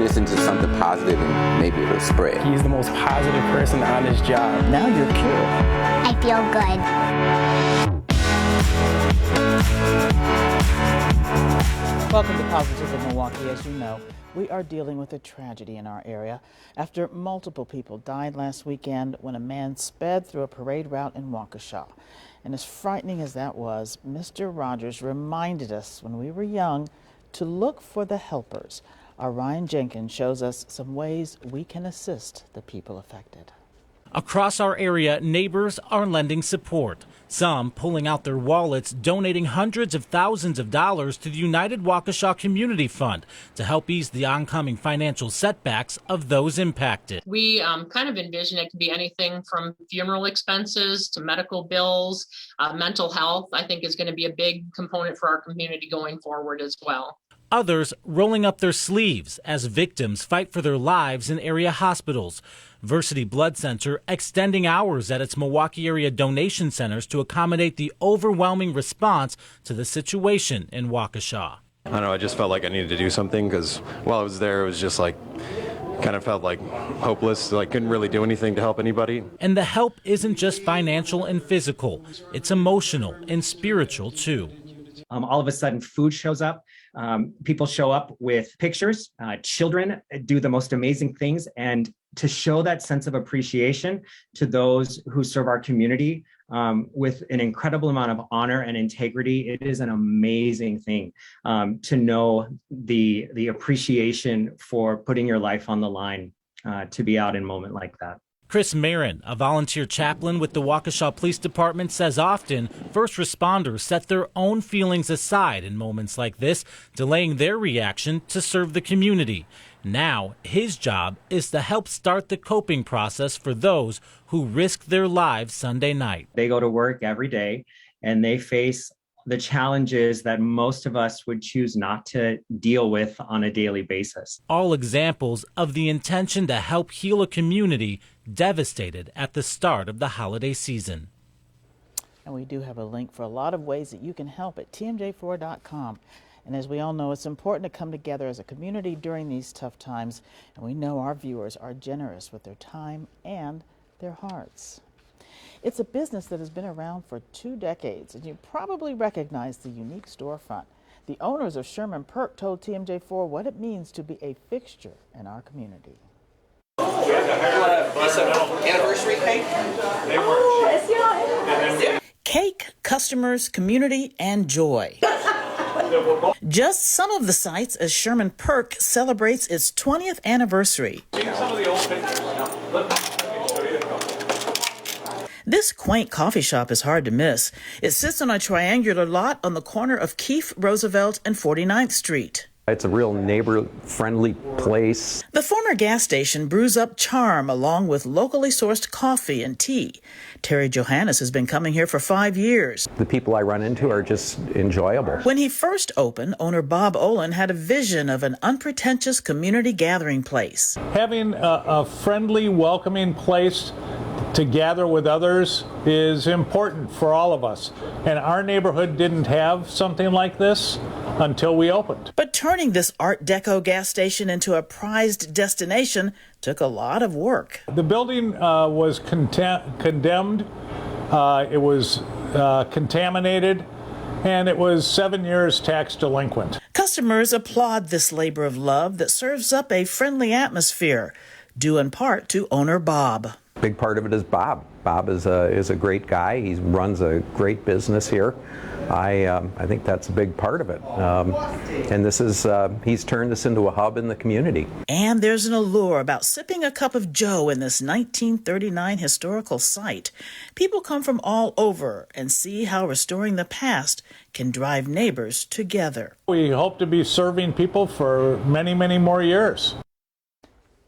turn this into something positive and maybe it'll spread. He's the most positive person on his job. Now you're cured. I feel good. Welcome to Positive in Milwaukee. As you know, we are dealing with a tragedy in our area after multiple people died last weekend when a man sped through a parade route in Waukesha. And as frightening as that was, Mr. Rogers reminded us when we were young to look for the helpers. Our Ryan Jenkins shows us some ways we can assist the people affected. Across our area, neighbors are lending support. Some pulling out their wallets, donating hundreds of thousands of dollars to the United Waukesha Community Fund to help ease the oncoming financial setbacks of those impacted. We kind of envision it could be anything from funeral expenses to medical bills. Mental health, I think, is going to be a big component for our community going forward as well. Others rolling up their sleeves as victims fight for their lives in area hospitals. Versity Blood Center extending hours at its Milwaukee area donation centers to accommodate the overwhelming response to the situation in Waukesha. I don't know, I just felt like I needed to do something because while I was there, it was just like, kind of felt like hopeless, like couldn't really do anything to help anybody. And the help isn't just financial and physical, it's emotional and spiritual too. All of a sudden, food shows up. People show up with pictures. Children do the most amazing things. And to show that sense of appreciation to those who serve our community with an incredible amount of honor and integrity, it is an amazing thing to know the appreciation for putting your life on the line to be out in a moment like that. Chris Marin, a volunteer chaplain with the Waukesha Police Department, says often first responders set their own feelings aside in moments like this, delaying their reaction to serve the community. Now, his job is to help start the coping process for those who risk their lives Sunday night. They go to work every day and they face the challenges that most of us would choose not to deal with on a daily basis. All examples of the intention to help heal a community devastated at the start of the holiday season. And we do have a link for a lot of ways that you can help at tmj4.com. And as we all know, it's important to come together as a community during these tough times. And we know our viewers are generous with their time and their hearts. It's a business that has been around for 2 decades, and you probably recognize the unique storefront. The owners of Sherman Perk told TMJ4 what it means to be a fixture in our community. Anniversary cake? Cake, customers, community, and joy. Just some of the sights as Sherman Perk celebrates its 20th anniversary. This quaint coffee shop is hard to miss. It sits on a triangular lot on the corner of Keefe, Roosevelt, and 49th Street. It's a real neighbor-friendly place. The former gas station brews up charm along with locally sourced coffee and tea. Terry Johannes has been coming here for 5 years. The people I run into are just enjoyable. When he first opened, owner Bob Olin had a vision of an unpretentious community gathering place. Having a friendly, welcoming place to gather with others is important for all of us. And our neighborhood didn't have something like this until we opened. But turning this Art Deco gas station into a prized destination took a lot of work. The building was condemned, it was contaminated, and it was 7 years tax delinquent. Customers applaud this labor of love that serves up a friendly atmosphere, due in part to owner Bob. Big part of it is Bob. Bob is a great guy. He runs a great business here. I think that's a big part of it. And this is he's turned this into a hub in the community. And there's an allure about sipping a cup of joe in this 1939 historical site. People come from all over and see how restoring the past can drive neighbors together. We hope to be serving people for many, many more years.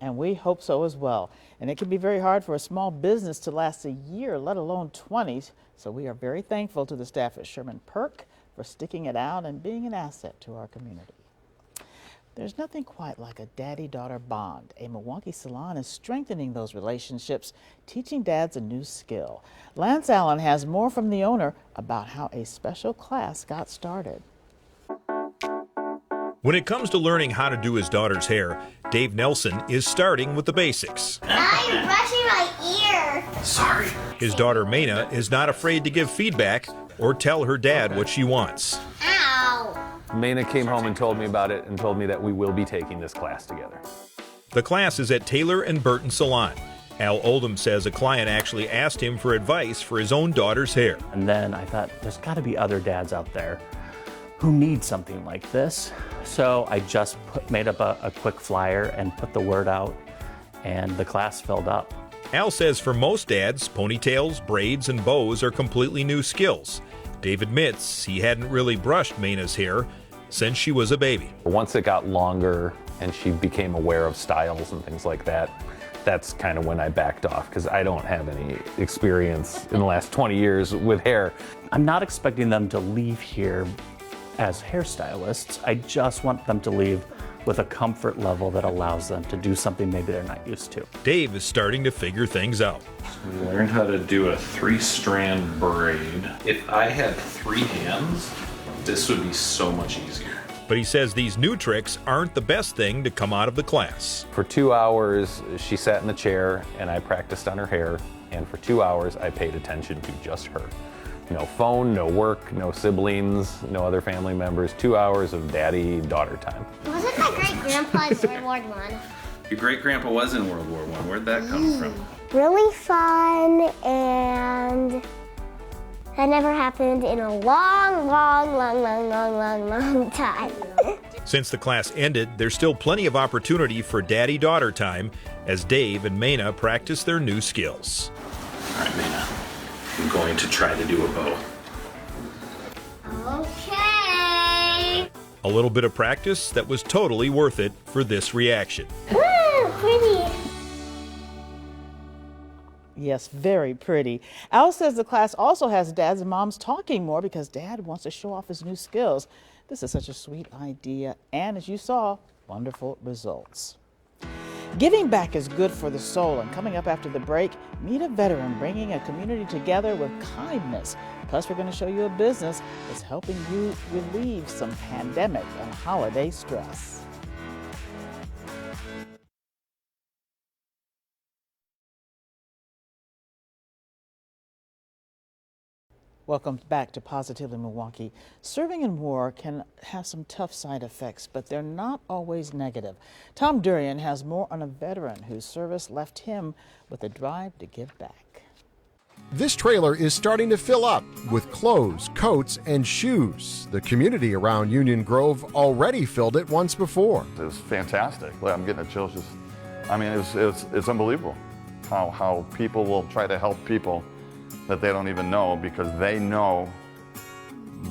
And we hope so as well. And it can be very hard for a small business to last a year, let alone 20. So we are very thankful to the staff at Sherman Perk for sticking it out and being an asset to our community. There's nothing quite like a daddy-daughter bond. A Milwaukee salon is strengthening those relationships, teaching dads a new skill. Lance Allen has more from the owner about how a special class got started. When it comes to learning how to do his daughter's hair, Dave Nelson is starting with the basics. I'm brushing my ear. Sorry. His daughter Mena is not afraid to give feedback or tell her dad what she wants. Ow. Mena came home and told me about it and told me that we will be taking this class together. The class is at Taylor and Burton Salon. Al Oldham says a client actually asked him for advice for his own daughter's hair. And then I thought, there's got to be other dads out there who need something like this. So I just made up a quick flyer and put the word out, and the class filled up. Al says for most dads, ponytails, braids, and bows are completely new skills. Dave admits he hadn't really brushed Mena's hair since she was a baby. Once it got longer and she became aware of styles and things like that, that's kind of when I backed off, because I don't have any experience in the last 20 years with hair. I'm not expecting them to leave here as hairstylists. I just want them to leave with a comfort level that allows them to do something maybe they're not used to. Dave is starting to figure things out. We learned how to do a 3-strand braid. If I had 3 hands, this would be so much easier. But he says these new tricks aren't the best thing to come out of the class. For 2 hours, she sat in the chair and I practiced on her hair. And for 2 hours, I paid attention to just her. No phone, no work, no siblings, no other family members. 2 hours of daddy-daughter time. Wasn't my great-grandpa in World War I? Your great-grandpa was in World War I. Where'd that come from? Really fun, and that never happened in a long time. Since the class ended, there's still plenty of opportunity for daddy-daughter time as Dave and Mena practice their new skills. All right, Mena, I'm going to try to do a bow. Okay. A little bit of practice that was totally worth it for this reaction. Woo, pretty. Yes, very pretty. Al says the class also has dads and moms talking more because dad wants to show off his new skills. This is such a sweet idea, and as you saw, wonderful results. Giving back is good for the soul, and coming up after the break, meet a veteran bringing a community together with kindness. Plus, we're going to show you a business that's helping you relieve some pandemic and holiday stress. Welcome back to Positively Milwaukee. Serving in war can have some tough side effects, but they're not always negative. Tom Durian has more on a veteran whose service left him with a drive to give back. This trailer is starting to fill up with clothes, coats, and shoes. The community around Union Grove already filled it once before. It was fantastic. I'm getting the chills. It's unbelievable how people will try to help people that they don't even know because they know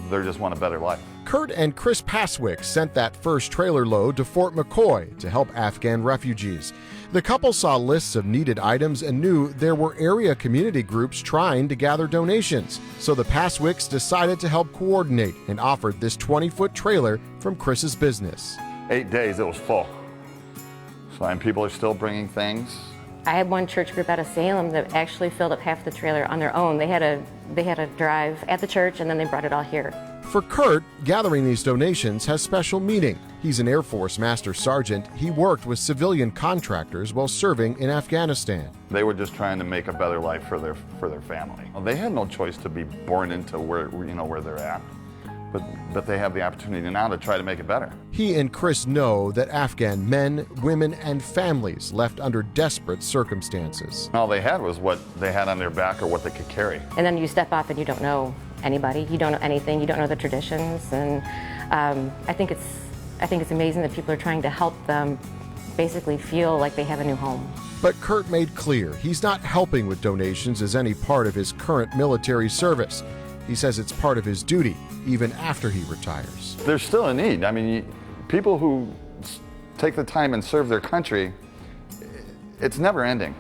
they just want a better life. Kurt and Chris Paswick sent that first trailer load to Fort McCoy to help Afghan refugees. The couple saw lists of needed items and knew there were area community groups trying to gather donations. So the Paswicks decided to help coordinate and offered this 20-foot trailer from Chris's business. 8 days it was full. And people are still bringing things. I had one church group out of Salem that actually filled up half the trailer on their own. They had a drive at the church and then they brought it all here. For Kurt, gathering these donations has special meaning. He's an Air Force Master Sergeant. He worked with civilian contractors while serving in Afghanistan. They were just trying to make a better life for their family. They had no choice to be born into where they're at. But they have the opportunity now to try to make it better. He and Chris know that Afghan men, women, and families left under desperate circumstances. All they had was what they had on their back or what they could carry. And then you step off and you don't know anybody, you don't know anything, you don't know the traditions, and I think it's amazing that people are trying to help them basically feel like they have a new home. But Kurt made clear he's not helping with donations as any part of his current military service. He says it's part of his duty, even after he retires. There's still a need. I mean, people who take the time and serve their country, it's never ending.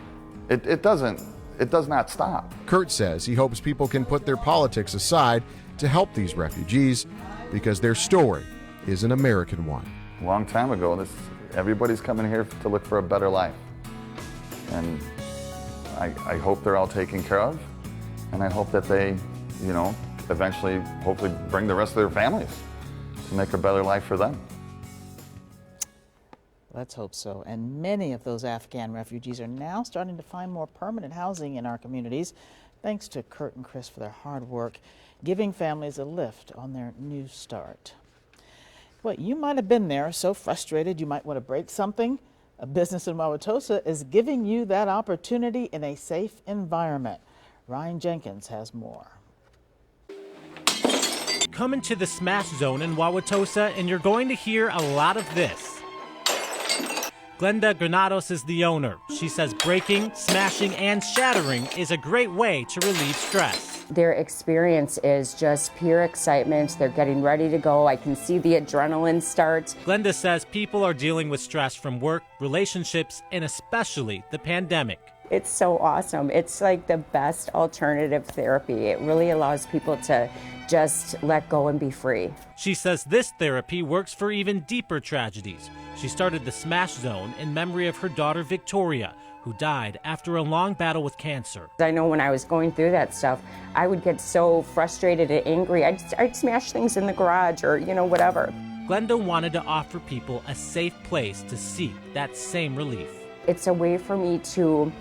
It does not stop. Kurt says he hopes people can put their politics aside to help these refugees because their story is an American one. A long time ago, everybody's coming here to look for a better life. And I hope they're all taken care of, and I hope that they eventually, hopefully bring the rest of their families to make a better life for them. Let's hope so. And many of those Afghan refugees are now starting to find more permanent housing in our communities, thanks to Kurt and Chris for their hard work, giving families a lift on their new start. Well, you might have been there, so frustrated you might want to break something. A business in Wauwatosa is giving you that opportunity in a safe environment. Ryan Jenkins has more. Come into the Smash Zone in Wauwatosa and you're going to hear a lot of this. Glenda Granados is the owner. She says breaking, smashing, and shattering is a great way to relieve stress. Their experience is just pure excitement. They're getting ready to go. I can see the adrenaline start. Glenda says people are dealing with stress from work, relationships, and especially the pandemic. It's so awesome. It's like the best alternative therapy. It really allows people to just let go and be free. She says this therapy works for even deeper tragedies. She started the Smash Zone in memory of her daughter Victoria, who died after a long battle with cancer. I know when I was going through that stuff, I would get so frustrated and angry. I'd smash things in the garage or, whatever. Glenda wanted to offer people a safe place to seek that same relief. It's a way for me to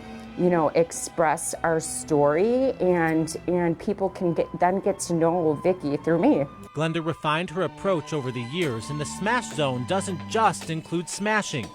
express our story and people can get to know Vicky through me. Glenda refined her approach over the years, and the Smash Zone doesn't just include smashing.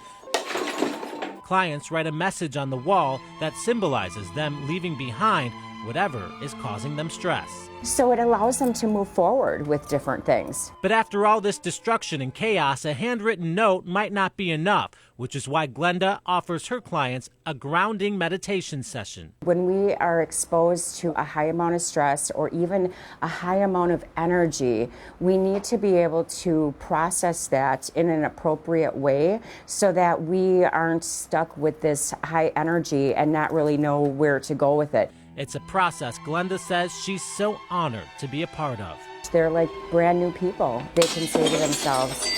Clients write a message on the wall that symbolizes them leaving behind whatever is causing them stress. So it allows them to move forward with different things. But after all this destruction and chaos, a handwritten note might not be enough, which is why Glenda offers her clients a grounding meditation session. When we are exposed to a high amount of stress or even a high amount of energy, we need to be able to process that in an appropriate way so that we aren't stuck with this high energy and not really know where to go with it. It's a process Glenda says she's so honored to be a part of. They're like brand new people. They can say to themselves,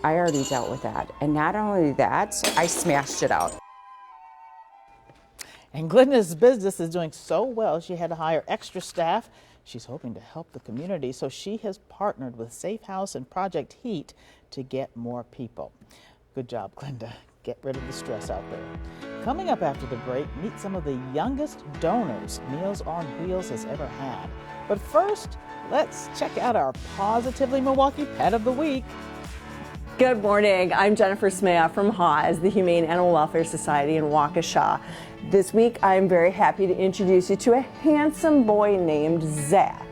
I already dealt with that. And not only that, I smashed it out. And Glenda's business is doing so well, she had to hire extra staff. She's hoping to help the community, so she has partnered with Safe House and Project Heat to get more people. Good job, Glenda. Get rid of the stress out there. Coming up after the break, meet some of the youngest donors Meals on Wheels has ever had. But first, let's check out our Positively Milwaukee Pet of the Week. Good morning. I'm Jennifer Smea from HAWS, the Humane Animal Welfare Society in Waukesha. This week, I'm very happy to introduce you to a handsome boy named Zach.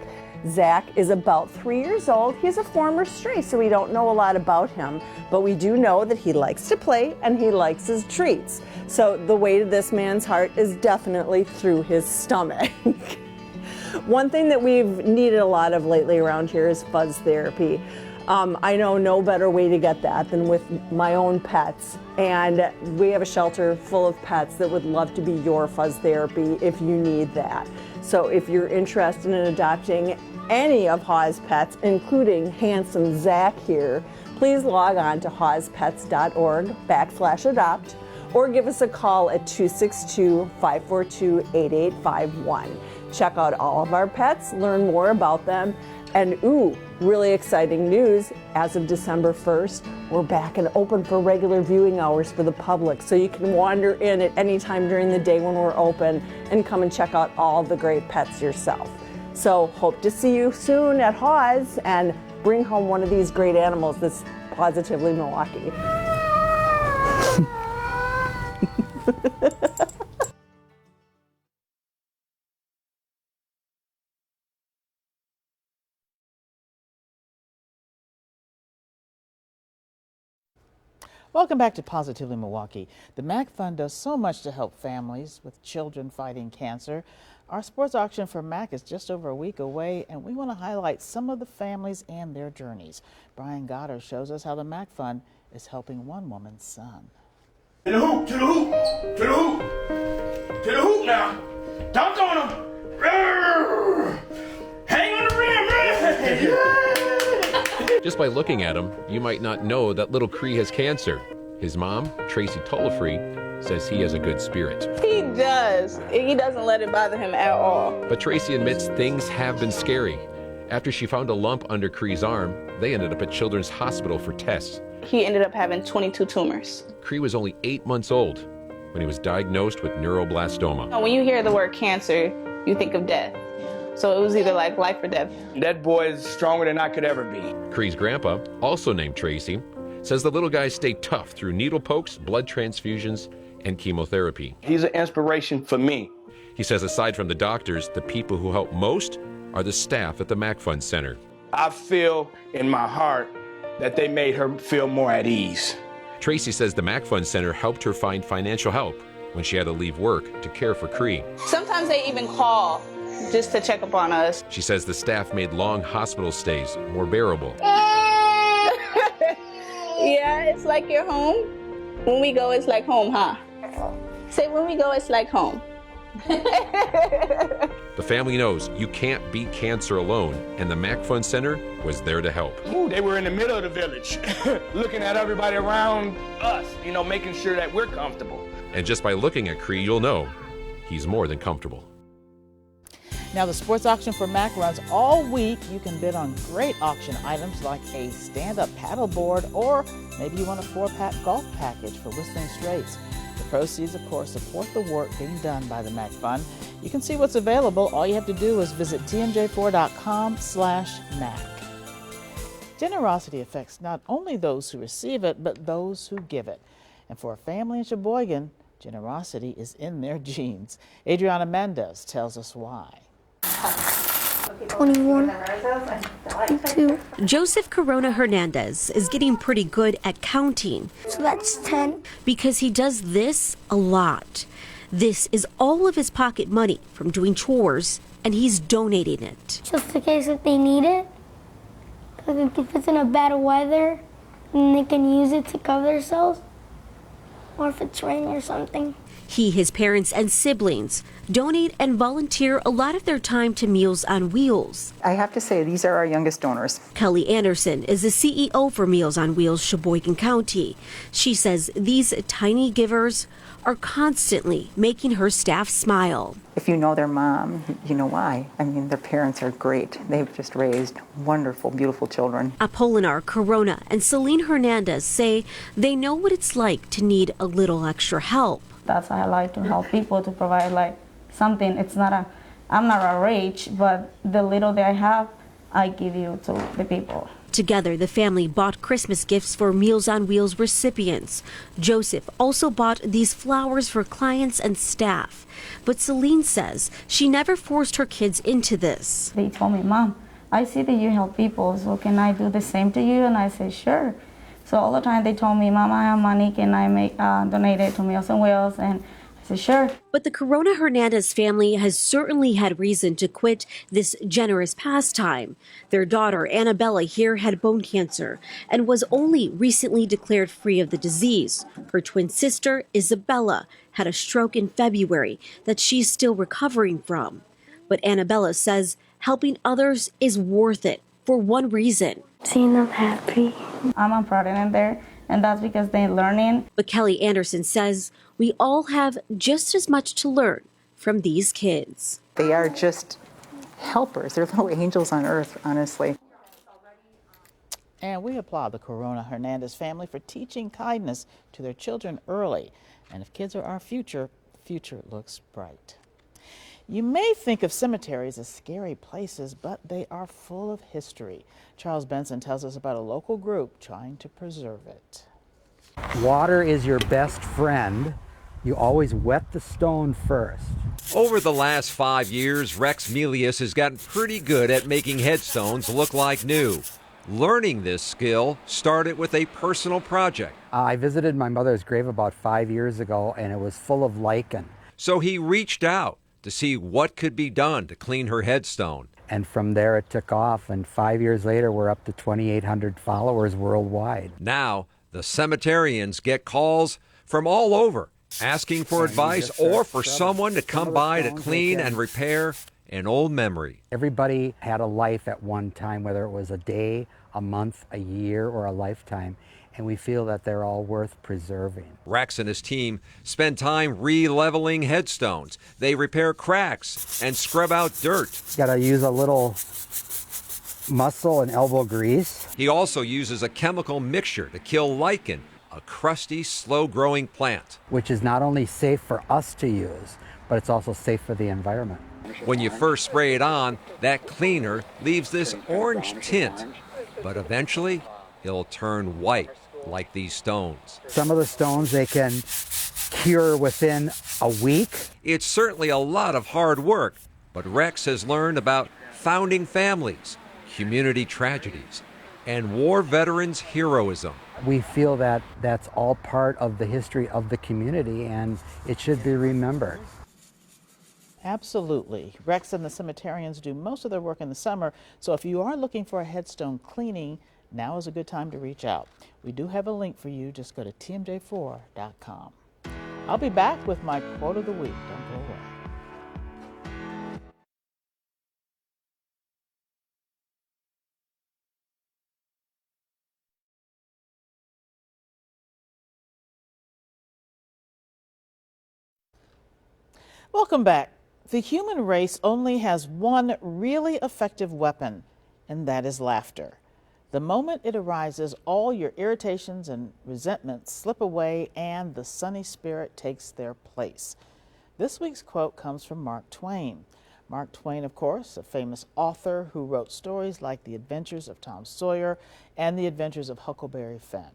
Zach is about 3 years old. He's a former stray, so we don't know a lot about him, but we do know that he likes to play and he likes his treats. So the way to this man's heart is definitely through his stomach. One thing that we've needed a lot of lately around here is fuzz therapy. I know no better way to get that than with my own pets. And we have a shelter full of pets that would love to be your fuzz therapy if you need that. So if you're interested in adopting any of HAWS pets, including handsome Zach here, please log on to hawspets.org/adopt or give us a call at 262-542-8851. Check out all of our pets, learn more about them, and really exciting news, as of December 1st, we're back and open for regular viewing hours for the public, so you can wander in at any time during the day when we're open and come and check out all the great pets yourself. So hope to see you soon at HAWS and bring home one of these great animals that's Positively Milwaukee. Welcome back to Positively Milwaukee. The MAC Fund does so much to help families with children fighting cancer. Our sports auction for MAC is just over a week away, and we want to highlight some of the families and their journeys. Brian Goddard shows us how the MAC Fund is helping one woman's son. To the hoop, to the hoop, to the hoop, to the hoop now. Dunk on him. Hang on the rim. Just by looking at him, you might not know that little Cree has cancer. His mom, Tracy Tollefree, says he has a good spirit. He does. He doesn't let it bother him at all. But Tracy admits things have been scary. After she found a lump under Cree's arm, they ended up at Children's Hospital for tests. he ended up having 22 tumors. Cree was only 8 months old when he was diagnosed with neuroblastoma. When you hear the word cancer, you think of death. So it was either like life or death. That boy is stronger than I could ever be. Cree's grandpa, also named Tracy, says the little guy stayed tough through needle pokes, blood transfusions, and chemotherapy. He's an inspiration for me. He says aside from the doctors, the people who help most are the staff at the Mac Fund Center. I feel in my heart that they made her feel more at ease. Tracy says the Mac Fund Center helped her find financial help when she had to leave work to care for Cree. Sometimes they even call just to check up on us. She says the staff made long hospital stays more bearable. Yeah, it's like you're home. When we go, it's like home, huh? Say, when we go, it's like home. The family knows you can't beat cancer alone, and the Mac Fund Center was there to help. Ooh, they were in the middle of the village, looking at everybody around us, making sure that we're comfortable. And just by looking at Cree, you'll know he's more than comfortable. Now, the sports auction for Mac runs all week. You can bid on great auction items like a stand-up paddleboard, or maybe you want a 4-pack golf package for Whistling Straits. The proceeds, of course, support the work being done by the Mac Fund. You can see what's available. All you have to do is visit tmj4.com/Mac. Generosity affects not only those who receive it, but those who give it. And for a family in Sheboygan, generosity is in their genes. Adriana Mendez tells us why. 21, 22. Joseph Corona Hernandez is getting pretty good at counting. So that's 10. Because he does this a lot. This is all of his pocket money from doing chores, and he's donating it. Just in case if they need it. Like if it's in a bad weather, and they can use it to cover themselves. Or if it's raining or something. He, his parents, and siblings donate and volunteer a lot of their time to Meals on Wheels. I have to say, these are our youngest donors. Kelly Anderson is the CEO for Meals on Wheels Sheboygan County. She says these tiny givers are constantly making her staff smile. If you know their mom, you know why. I mean, their parents are great. They've just raised wonderful, beautiful children. Apolinar Corona and Celine Hernandez say they know what it's like to need a little extra help. That's why I like to help people, to provide like something. I'm not rich, but the little that I have, I give you to the people. Together, the family bought Christmas gifts for Meals on Wheels recipients. Joseph also bought these flowers for clients and staff. But Celine says she never forced her kids into this. They told me, Mom, I see that you help people, so can I do the same to you? And I said, sure. So all the time they told me, Mom, I have money, can I donate it to Meals on Wheels? And I said, sure. But the Corona Hernandez family has certainly had reason to quit this generous pastime. Their daughter, Annabella, here had bone cancer and was only recently declared free of the disease. Her twin sister, Isabella, had a stroke in February that she's still recovering from. But Annabella says helping others is worth it for one reason. Seeing them happy. I'm a product in there, and that's because they're learning. But Kelly Anderson says we all have just as much to learn from these kids. They are just helpers. They're little angels on earth, honestly. And we applaud the Corona Hernandez family for teaching kindness to their children early. And if kids are our future, the future looks bright. You may think of cemeteries as scary places, but they are full of history. Charles Benson tells us about a local group trying to preserve it. Water is your best friend. You always wet the stone first. Over the last 5 years, Rex Melius has gotten pretty good at making headstones look like new. Learning this skill started with a personal project. I visited my mother's grave about 5 years ago, and it was full of lichen. So he reached out to see what could be done to clean her headstone. And from there it took off, and 5 years later we're up to 2,800 followers worldwide. Now, the cemeterians get calls from all over, asking for advice or for someone to come by to clean and repair an old memory. Everybody had a life at one time, whether it was a day, a month, a year, or a lifetime. And we feel that they're all worth preserving. Rex and his team spend time re-leveling headstones. They repair cracks and scrub out dirt. Got to use a little muscle and elbow grease. He also uses a chemical mixture to kill lichen, a crusty, slow-growing plant. Which is not only safe for us to use, but it's also safe for the environment. When you first spray it on, that cleaner leaves this orange tint, but eventually it'll turn white like these stones. Some of the stones they can cure within a week. It's certainly a lot of hard work, but Rex has learned about founding families, community tragedies, and war veterans' heroism. We feel that that's all part of the history of the community, and it should be remembered. Absolutely. Rex and the cemeterians do most of their work in the summer, so if you are looking for a headstone cleaning, now is a good time to reach out. We do have a link for you. Just go to tmj4.com. I'll be back with my quote of the week. Don't go away. Welcome back. The human race only has one really effective weapon, and that is laughter. The moment it arises, all your irritations and resentments slip away and the sunny spirit takes their place. This week's quote comes from Mark Twain. Mark Twain, of course, a famous author who wrote stories like The Adventures of Tom Sawyer and The Adventures of Huckleberry Finn.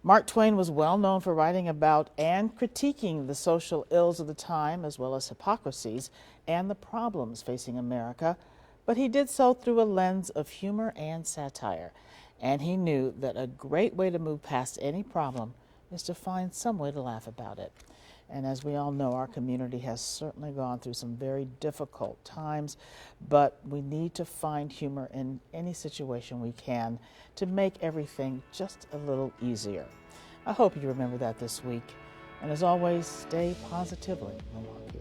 Mark Twain was well known for writing about and critiquing the social ills of the time, as well as hypocrisies and the problems facing America, but he did so through a lens of humor and satire. And he knew that a great way to move past any problem is to find some way to laugh about it. And as we all know, our community has certainly gone through some very difficult times, but we need to find humor in any situation we can to make everything just a little easier. I hope you remember that this week. And as always, stay positively, Milwaukee.